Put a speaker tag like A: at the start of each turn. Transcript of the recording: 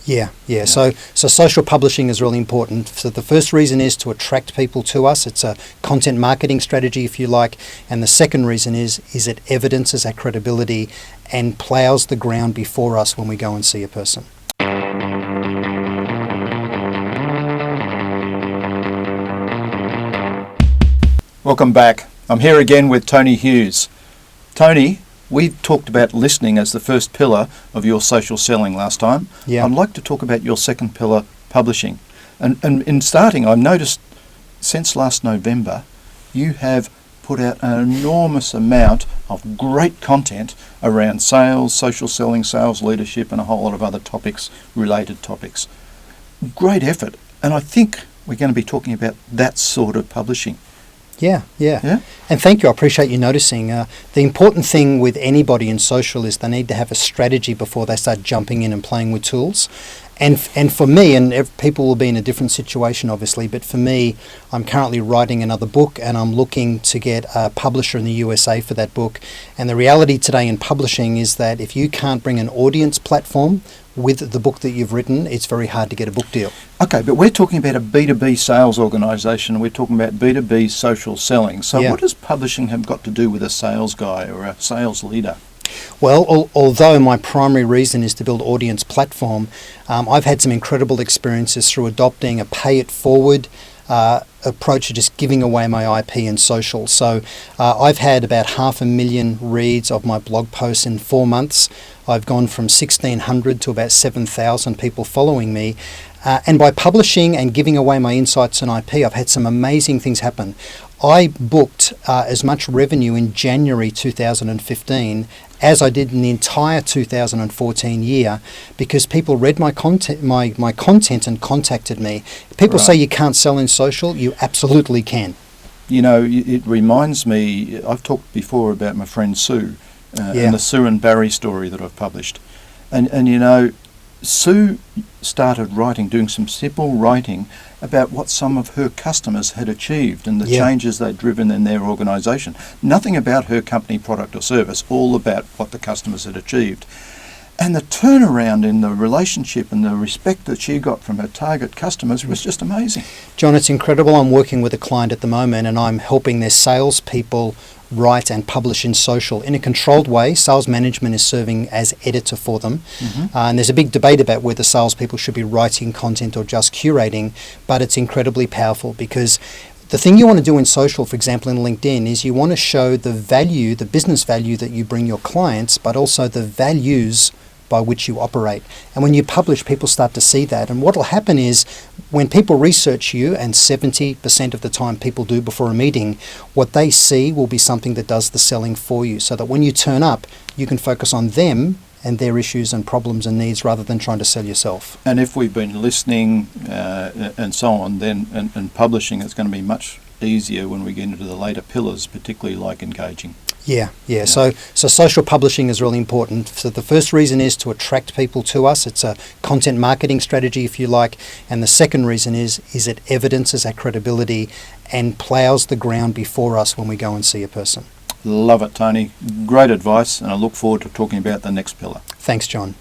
A: Yeah. So social publishing is really important. So the first reason is to attract people to us. It's a content marketing strategy, if you like. And the second reason is it evidences our credibility and ploughs the ground before us when we go and see a person.
B: Welcome back. I'm here again with Tony Hughes. Tony, we talked about listening as the first pillar of your social selling last time.
A: Yeah.
B: I'd like to talk about your second pillar, publishing. And in starting, I've noticed since last November, you have put out an enormous amount of great content around sales, social selling, sales leadership, and a whole lot of other topics, related topics. Great effort. And I think we're going to be talking about that sort of publishing.
A: Yeah. And thank you. I appreciate you noticing. The important thing with anybody in social is they need to have a strategy before they start jumping in and playing with tools. And for me, and people will be in a different situation, obviously, but for me, I'm currently writing another book and I'm looking to get a publisher in the USA for that book. And the reality today in publishing is that if you can't bring an audience platform with the book that you've written, it's very hard to get a book deal.
B: Okay, but we're talking about a B2B sales organisation. We're talking about B2B social selling. So what does publishing have got to do with a sales guy or a sales leader?
A: Well, although my primary reason is to build audience platform, I've had some incredible experiences through adopting a pay-it-forward approach to just giving away my IP in social. So I've had about 500,000 reads of my blog posts in 4 months. I've gone from 1,600 to about 7,000 people following me. And by publishing and giving away my insights and IP, I've had some amazing things happen. I booked as much revenue in January 2015 as I did in the entire 2014 year because people read my content, my content and contacted me. People say you can't sell in social. You absolutely can.
B: You know, it reminds me, I've talked before about my friend Sue and the Sue and Barry story that I've published. And you know, Sue started doing some simple writing about what some of her customers had achieved and the changes they'd driven in their organisation. Nothing about her company, product or service, all about what the customers had achieved. And the turnaround in the relationship and the respect that she got from her target customers was just amazing.
A: John, it's incredible. I'm working with a client at the moment and I'm helping their salespeople write and publish in social in a controlled way. Sales management is serving as editor for them. And there's a big debate about whether salespeople should be writing content or just curating, but it's incredibly powerful because the thing you want to do in social, for example, in LinkedIn, is you want to show the value, the business value that you bring your clients, but also the values by which you operate. And when you publish, people start to see that. And what will happen is when people research you, and 70% of the time people do before a meeting, what they see will be something that does the selling for you, so that when you turn up, you can focus on them and their issues and problems and needs rather than trying to sell yourself.
B: And if we've been listening and so on, then and publishing, it's going to be much easier when we get into the later pillars, particularly like engaging.
A: Yeah. So social publishing is really important. So the first reason is to attract people to us. It's a content marketing strategy, if you like. And the second reason is it evidences our credibility and ploughs the ground before us when we go and see a person.
B: Love it, Tony. Great advice, and I look forward to talking about the next pillar.
A: Thanks, John.